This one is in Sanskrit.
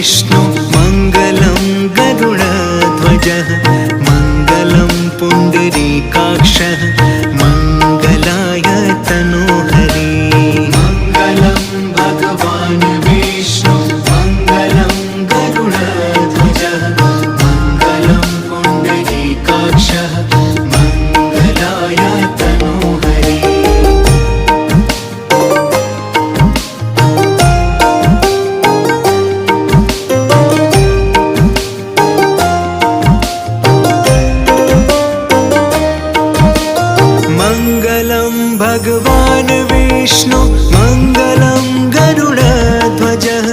विष्णु मङ्गलं गरुडध्वजः मङ्गलं पुण्डरीकाक्षः मङ्गलाय तनोहरि मङ्गलं भगवान् विष्णु मङ्गलं गरुडध्वजः मङ्गलं पुण्डरीकाक्षः मङ्गलाय तनोहरि मङ्गलं भगवान् विष्णु मङ्गलं गरुडध्वजः